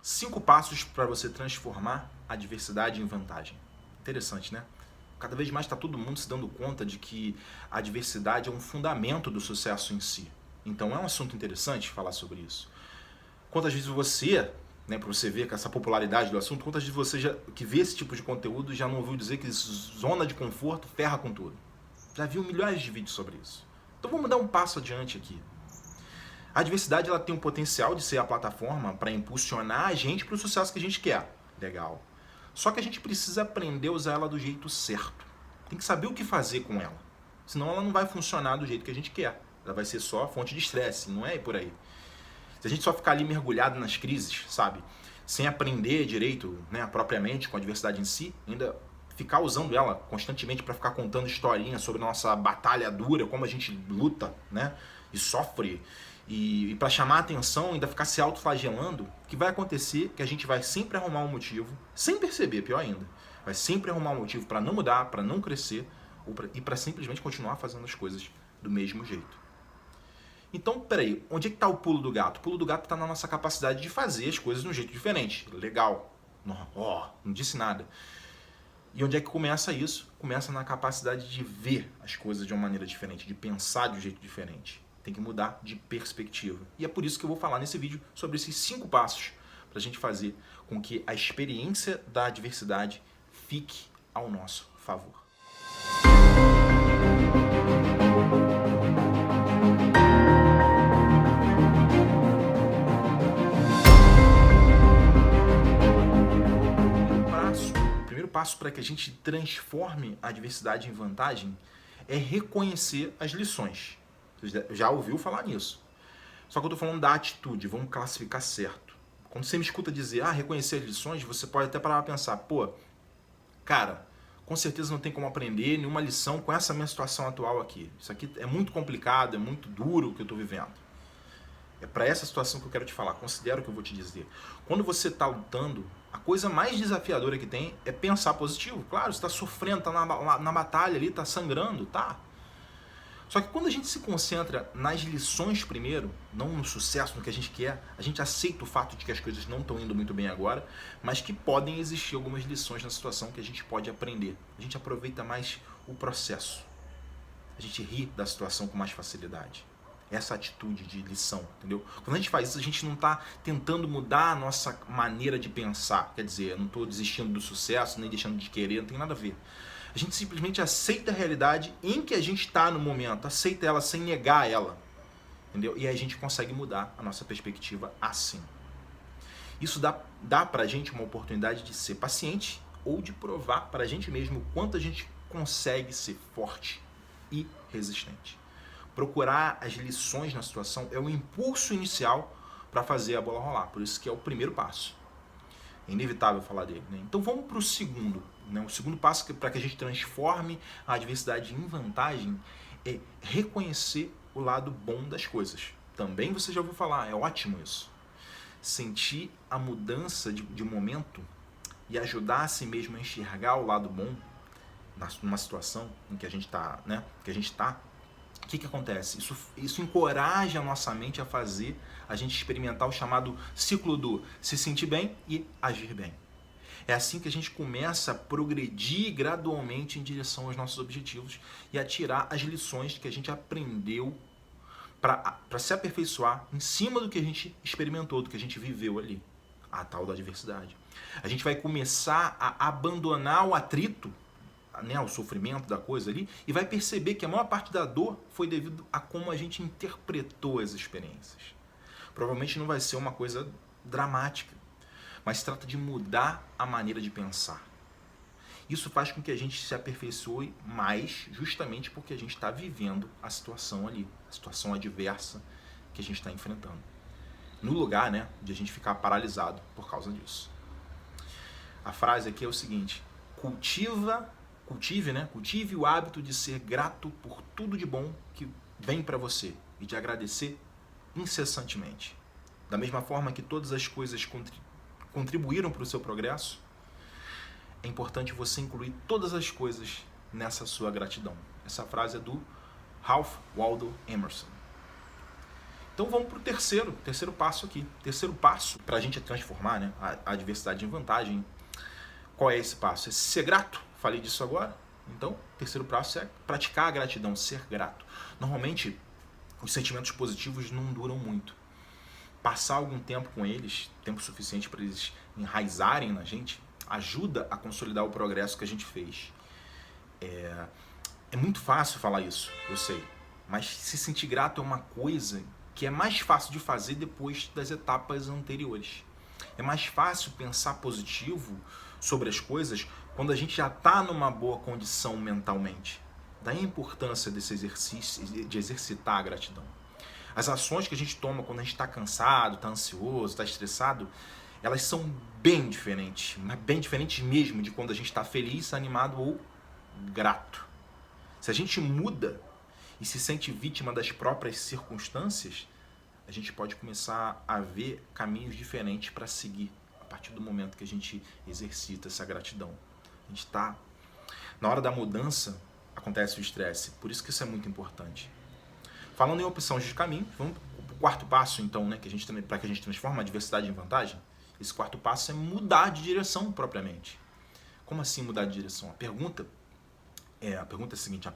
5 passos para você transformar a adversidade em vantagem. Interessante, né? Cada vez mais está todo mundo se dando conta de que a adversidade é um fundamento do sucesso em si. Então é um assunto interessante falar sobre isso. Quantas vezes você, para você ver com essa popularidade do assunto, quantas vezes você que vê esse tipo de conteúdo já não ouviu dizer que zona de conforto ferra com tudo? Já viu milhares de vídeos sobre isso. Então vamos dar um passo adiante aqui. A adversidade ela tem um potencial de ser a plataforma para impulsionar a gente para o sucesso que a gente quer. Legal. Só que a gente precisa aprender a usar ela do jeito certo. Tem que saber o que fazer com ela. Senão ela não vai funcionar do jeito que a gente quer. Ela vai ser só fonte de estresse, não é por aí. Se a gente só ficar ali mergulhado nas crises, sabe? Sem aprender direito, propriamente com a adversidade em si, ainda ficar usando ela constantemente para ficar contando historinhas sobre a nossa batalha dura, como a gente luta, e sofre, e para chamar a atenção, ainda ficar se autoflagelando, o que vai acontecer é que a gente vai sempre arrumar um motivo, sem perceber, pior ainda, vai sempre arrumar um motivo para não mudar, para não crescer, e para simplesmente continuar fazendo as coisas do mesmo jeito. Então, peraí, onde é que está o pulo do gato? O pulo do gato está na nossa capacidade de fazer as coisas de um jeito diferente. Legal. Não disse nada. E onde é que começa isso? Começa na capacidade de ver as coisas de uma maneira diferente, de pensar de um jeito diferente. Tem que mudar de perspectiva. E é por isso que eu vou falar nesse vídeo sobre esses 5 passos para a gente fazer com que a experiência da adversidade fique ao nosso favor. O primeiro passo para que a gente transforme a adversidade em vantagem é reconhecer as lições. Você já ouviu falar nisso. Só que eu estou falando da atitude, vamos classificar certo. Quando você me escuta dizer, reconhecer as lições, você pode até parar para pensar, cara, com certeza não tem como aprender nenhuma lição com essa minha situação atual aqui. Isso aqui é muito complicado, é muito duro o que eu estou vivendo. É para essa situação que eu quero te falar, considera o que eu vou te dizer. Quando você está lutando, a coisa mais desafiadora que tem é pensar positivo. Claro, você está sofrendo, está na batalha ali, está sangrando, tá? Só que quando a gente se concentra nas lições primeiro, não no sucesso, no que a gente quer, a gente aceita o fato de que as coisas não estão indo muito bem agora, mas que podem existir algumas lições na situação que a gente pode aprender. A gente aproveita mais o processo. A gente ri da situação com mais facilidade. Essa atitude de lição, entendeu? Quando a gente faz isso, a gente não está tentando mudar a nossa maneira de pensar. Quer dizer, eu não estou desistindo do sucesso, nem deixando de querer, não tem nada a ver. A gente simplesmente aceita a realidade em que a gente está no momento, aceita ela sem negar ela, entendeu? E aí a gente consegue mudar a nossa perspectiva assim. Isso dá pra gente uma oportunidade de ser paciente ou de provar pra gente mesmo o quanto a gente consegue ser forte e resistente. Procurar as lições na situação é o impulso inicial para fazer a bola rolar, por isso que é o primeiro passo. É inevitável falar dele, Então vamos para o segundo. O segundo passo para que a gente transforme a adversidade em vantagem é reconhecer o lado bom das coisas. Também você já ouviu falar, é ótimo isso. Sentir a mudança de momento e ajudar a si mesmo a enxergar o lado bom numa situação em que a gente está, o que acontece? Isso encoraja a nossa mente a fazer a gente experimentar o chamado ciclo do se sentir bem e agir bem. É assim que a gente começa a progredir gradualmente em direção aos nossos objetivos e a tirar as lições que a gente aprendeu para se aperfeiçoar em cima do que a gente experimentou, do que a gente viveu ali, a tal da adversidade. A gente vai começar a abandonar o atrito, o sofrimento da coisa ali, e vai perceber que a maior parte da dor foi devido a como a gente interpretou as experiências. Provavelmente não vai ser uma coisa dramática, mas se trata de mudar a maneira de pensar. Isso faz com que a gente se aperfeiçoe mais, justamente porque a gente está vivendo a situação ali, a situação adversa que a gente está enfrentando. No lugar, de a gente ficar paralisado por causa disso. A frase aqui é o seguinte: cultive o hábito de ser grato por tudo de bom que vem para você e de agradecer incessantemente. Da mesma forma que todas as coisas contribuíram para o seu progresso, é importante você incluir todas as coisas nessa sua gratidão. Essa frase é do Ralph Waldo Emerson. Então vamos para o terceiro passo aqui. Terceiro passo para a gente transformar, né, a adversidade em vantagem. Qual é esse passo? É ser grato. Falei disso agora. Então, o terceiro passo é praticar a gratidão, ser grato. Normalmente, os sentimentos positivos não duram muito. Passar algum tempo com eles, tempo suficiente para eles enraizarem na gente, ajuda a consolidar o progresso que a gente fez. É muito fácil falar isso, eu sei. Mas se sentir grato é uma coisa que é mais fácil de fazer depois das etapas anteriores. É mais fácil pensar positivo sobre as coisas quando a gente já está numa boa condição mentalmente. Daí a importância desse exercício, de exercitar a gratidão. As ações que a gente toma quando a gente está cansado, está ansioso, está estressado, elas são bem diferentes, mas bem diferentes mesmo de quando a gente está feliz, animado ou grato. Se a gente muda e se sente vítima das próprias circunstâncias, a gente pode começar a ver caminhos diferentes para seguir a partir do momento que a gente exercita essa gratidão. A gente está... Na hora da mudança, acontece o estresse. Por isso que isso é muito importante. Falando em opções de caminho, vamos para o quarto passo, então, né, para que a gente transforme a adversidade em vantagem. Esse quarto passo é mudar de direção propriamente. Como assim mudar de direção? A pergunta é a seguinte,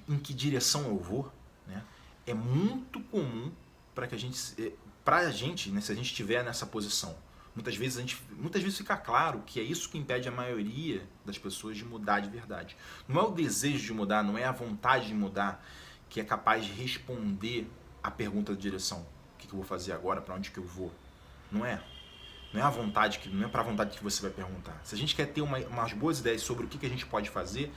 em que direção eu vou, né, é muito comum para a gente, né, se a gente estiver nessa posição. Muitas vezes fica claro que é isso que impede a maioria das pessoas de mudar de verdade. Não é o desejo de mudar, não é a vontade de mudar que é capaz de responder a pergunta de direção. O que eu vou fazer agora? Para onde que eu vou? Não é. Não é a vontade, não é para a vontade que você vai perguntar. Se a gente quer ter umas boas ideias sobre o que a gente pode fazer,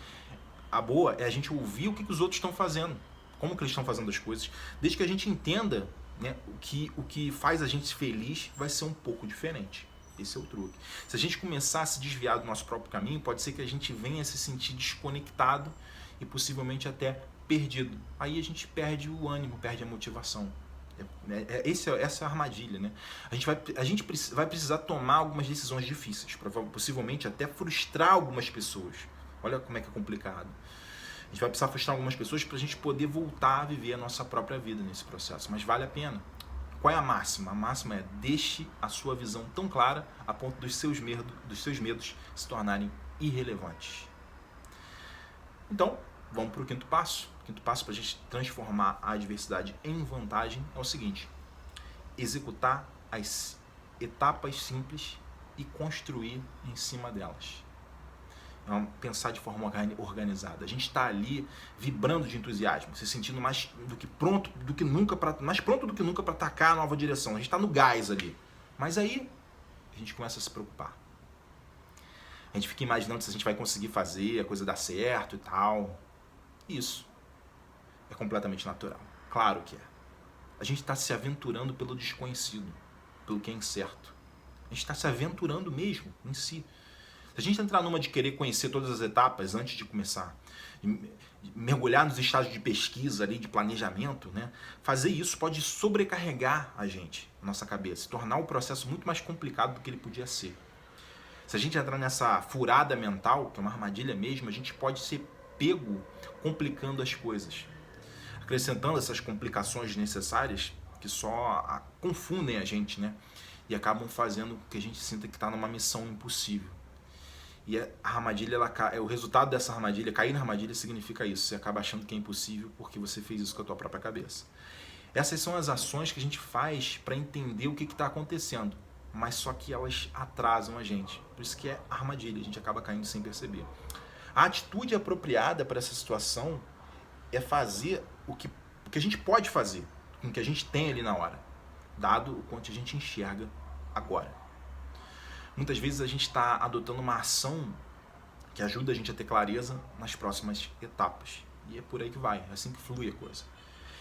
a boa é a gente ouvir o que os outros estão fazendo, como que eles estão fazendo as coisas, desde que a gente entenda, né, o que faz a gente feliz vai ser um pouco diferente. Esse é o truque. Se a gente começar a se desviar do nosso próprio caminho, pode ser que a gente venha a se sentir desconectado e possivelmente até perdido. Aí a gente perde o ânimo, perde a motivação. Essa é a armadilha, né? A gente vai precisar tomar algumas decisões difíceis, possivelmente até frustrar algumas pessoas. Olha como é que é complicado. A gente vai precisar frustrar algumas pessoas para a gente poder voltar a viver a nossa própria vida nesse processo. Mas vale a pena. Qual é a máxima? A máxima é: deixe a sua visão tão clara a ponto dos seus medos se tornarem irrelevantes. Então, vamos para o quinto passo. O quinto passo para a gente transformar a adversidade em vantagem é o seguinte: executar as etapas simples e construir em cima delas. Pensar de forma organizada. A gente está ali vibrando de entusiasmo, se sentindo mais pronto do que nunca para atacar a nova direção. A gente está no gás ali. Mas aí a gente começa a se preocupar. A gente fica imaginando se a gente vai conseguir fazer, a coisa dar certo e tal. Isso é completamente natural. Claro que é. A gente está se aventurando pelo desconhecido, pelo que é incerto. A gente está se aventurando mesmo em si. Se a gente entrar numa de querer conhecer todas as etapas antes de começar, mergulhar nos estágios de pesquisa ali, de planejamento, né, fazer isso pode sobrecarregar a gente, a nossa cabeça, tornar o processo muito mais complicado do que ele podia ser. Se a gente entrar nessa furada mental, que é uma armadilha mesmo, a gente pode ser pego complicando as coisas, acrescentando essas complicações desnecessárias que só confundem a gente, né, e acabam fazendo com que a gente sinta que está numa missão impossível. E a armadilha, o resultado dessa armadilha, cair na armadilha significa isso. Você acaba achando que é impossível porque você fez isso com a tua própria cabeça. Essas são as ações que a gente faz para entender o que está acontecendo, mas só que elas atrasam a gente. Por isso que é armadilha, a gente acaba caindo sem perceber. A atitude apropriada para essa situação é fazer o que a gente pode fazer, com o que a gente tem ali na hora, dado o quanto a gente enxerga agora. Muitas vezes a gente está adotando uma ação que ajuda a gente a ter clareza nas próximas etapas. E é por aí que vai, é assim que flui a coisa.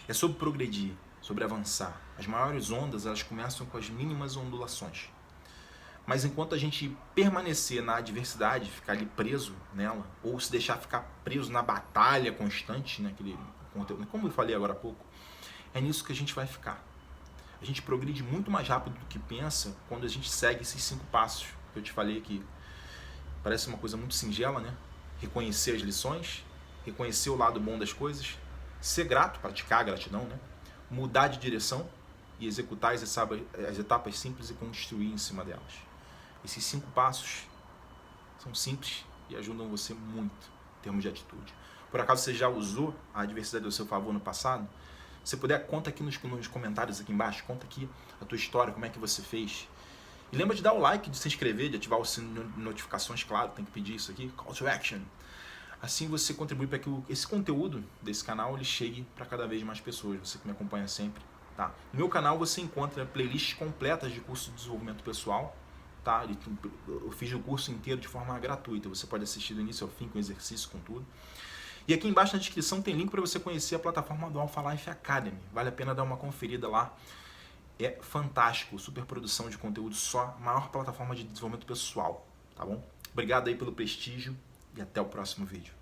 É sobre progredir, sobre avançar. As maiores ondas, elas começam com as mínimas ondulações. Mas enquanto a gente permanecer na adversidade, ficar ali preso nela, ou se deixar ficar preso na batalha constante, naquele conteúdo, como eu falei agora há pouco, é nisso que a gente vai ficar. A gente progride muito mais rápido do que pensa quando a gente segue esses 5 passos que eu te falei aqui. Parece uma coisa muito singela, né? Reconhecer as lições, reconhecer o lado bom das coisas, ser grato, praticar a gratidão, né? mudar de direção e executar as etapas simples e construir em cima delas. Esses 5 passos são simples e ajudam você muito em termos de atitude. Por acaso você já usou a adversidade ao seu favor no passado? Se puder, conta aqui nos comentários aqui embaixo, conta aqui a tua história, como é que você fez. E lembra de dar o like, de se inscrever, de ativar o sino de notificações, claro, tem que pedir isso aqui, call to action. Assim você contribui para que esse conteúdo desse canal ele chegue para cada vez mais pessoas, você que me acompanha sempre. Tá? No meu canal você encontra playlists completas de curso de desenvolvimento pessoal. Tá? Eu fiz o curso inteiro de forma gratuita, você pode assistir do início ao fim, com exercício, com tudo. E aqui embaixo na descrição tem link para você conhecer a plataforma do Alpha Life Academy. Vale a pena dar uma conferida lá. É fantástico, super produção de conteúdo só, maior plataforma de desenvolvimento pessoal, tá bom? Obrigado aí pelo prestígio e até o próximo vídeo.